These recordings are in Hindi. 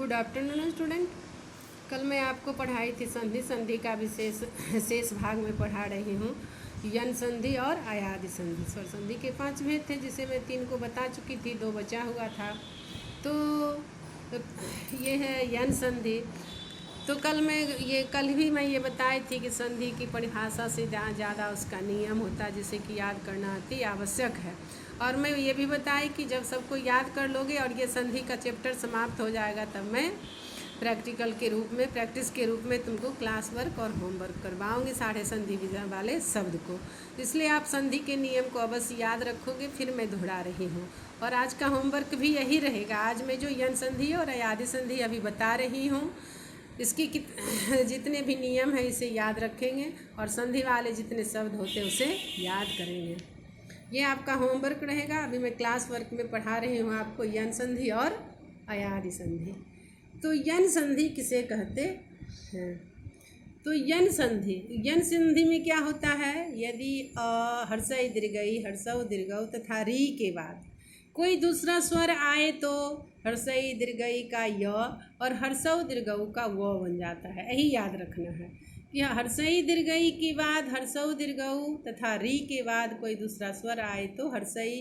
Good afternoon student. कल मैं आपको पढ़ाई थी संधि का विशेष शेष भाग में पढ़ा रही हूँ यन संधि और अयादि संधि। स्वर संधि के 5 भेद थे जिसे मैं 3 को बता चुकी थी, 2 बचा हुआ था। तो ये है यन संधि। तो कल भी मैं ये बताई थी कि संधि की परिभाषा से ज़्यादा उसका नियम होता है जिसे कि याद करना अति आवश्यक है। और मैं ये भी बताई कि जब सबको याद कर लोगे और ये संधि का चैप्टर समाप्त हो जाएगा तब मैं प्रैक्टिस के रूप में तुमको क्लास वर्क और होमवर्क करवाऊंगी साढ़े संधि वाले शब्द को। इसलिए आप संधि के नियम को अवश्य याद रखोगे। फिर मैं दोहरा रही हूँ और आज का होमवर्क भी यही रहेगा। आज मैं जो यन संधि और अयादि संधि अभी बता रही हूँ इसकी जितने भी नियम हैं इसे याद रखेंगे और संधि वाले जितने शब्द होते हैं उसे याद करेंगे। ये आपका होमवर्क रहेगा। अभी मैं क्लास वर्क में पढ़ा रही हूँ आपको यन संधि और अयादि संधि। तो यन संधि किसे कहते हैं? तो यन संधि में क्या होता है? यदि हर्षई दीर्घई हर्षौ दीर्घौ तथा री के बाद कोई दूसरा स्वर आए तो हर्षई दीर्घई का य और हर्षौ दीर्घौ का व बन जाता है। यही याद रखना है कि हर्षई दीर्घई के बाद हर्षौ दीर्घौ तथा री के बाद कोई दूसरा स्वर आए तो हर्षई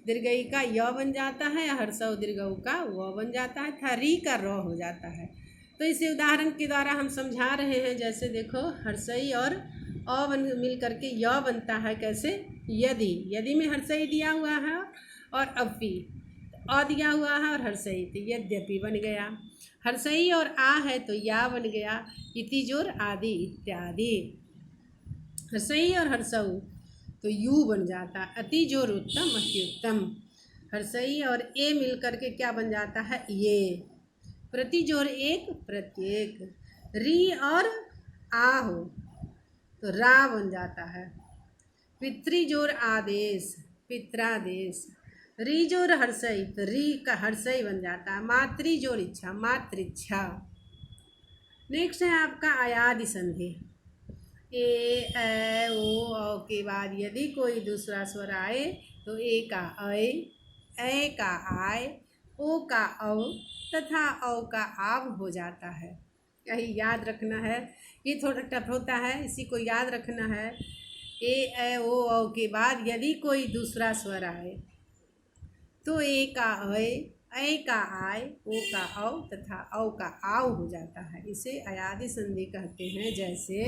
दीर्घई का य बन जाता है, हर्षौ दीर्घौ का व बन जाता है तथा री का र हो जाता है। तो इसे उदाहरण के द्वारा हम समझा रहे हैं। जैसे देखो हर्षई और अ मिल करके य बनता है। कैसे? यदि में हर्षई दिया हुआ है और अपि अ दिया हुआ है और हर्षई तो यद्यपि बन गया। हर्षई और आ है तो या बन गया। इति जोर आदि इत्यादि। हर्षई और हर्षौ तो यू बन जाता। अति जोर उत्तम अत्युत्तम। हर्षई और ए मिल करके क्या बन जाता है? ये। प्रति जोर एक प्रत्येक। री और आ हो तो रा बन जाता है। पितृ जोर आदेश पित्रादेश। री जोर हर्षई तो री का हर्षई बन जाता है। मातृ जोर इच्छा मातृच्छा। नेक्स्ट है आपका अयादि संधि। ए ओ के बाद यदि कोई दूसरा स्वर आए तो ए का ऐ का आय, ओ का औ तथा औ का आव हो जाता है। यही याद रखना है। ये थोड़ा टफ होता है, इसी को याद रखना है। ए ओ के बाद यदि कोई दूसरा स्वर आए तो ए का ऐ का आय, ओ का औ तथा औ का आव हो जाता है। इसे अयादि संधि कहते हैं। जैसे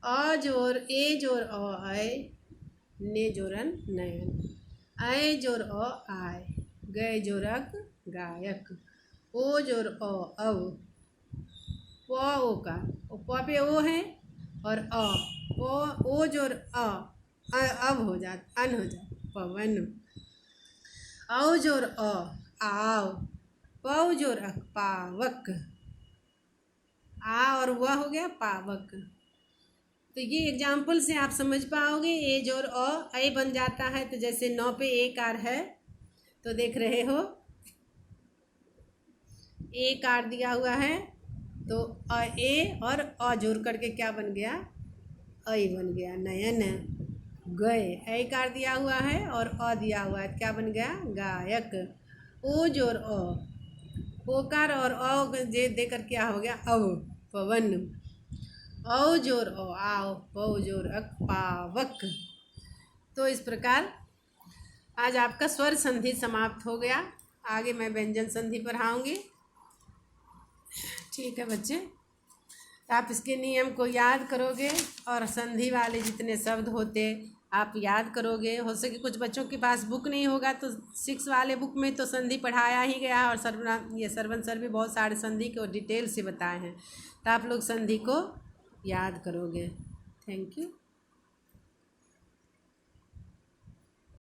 अ जोर ए जोर अ ऐ, ने जोरन नयन, ऐ जोर अ आय, गय जोरक गायक, ओ जोर अ अव, प ओ का प पे ओ है और ओ जोर अब हो जाता अन हो जाता पवन। औ जोर आव, पौ जोर अक पावक, आ और वह हो गया पावक। तो ये एग्जाम्पल से आप समझ पाओगे। ए जोर ऐ बन जाता है। तो जैसे 9 पे ए कार है तो देख रहे हो ए कार दिया हुआ है तो ए और अ जोड़ करके क्या बन गया? ऐ बन गया। नयन गए। ऐ कार दिया हुआ है और अ दिया हुआ है तो क्या बन गया? गायक। ओ जोर ओकार और अ जे देकर क्या हो गया? अव पवन। औ जोर आओ, पौ जोर अक पावक। तो इस प्रकार आज आपका स्वर संधि समाप्त हो गया। आगे मैं व्यंजन संधि पढ़ाऊंगी। ठीक है बच्चे, तो आप इसके नियम को याद करोगे और संधि वाले जितने शब्द होते आप याद करोगे। हो सके कुछ बच्चों के पास बुक नहीं होगा तो 6 वाले बुक में तो संधि पढ़ाया ही गया है और सरवन सर भी बहुत सारे संधि को डिटेल से बताए हैं। तो आप लोग संधि को याद करोगे। Thank you.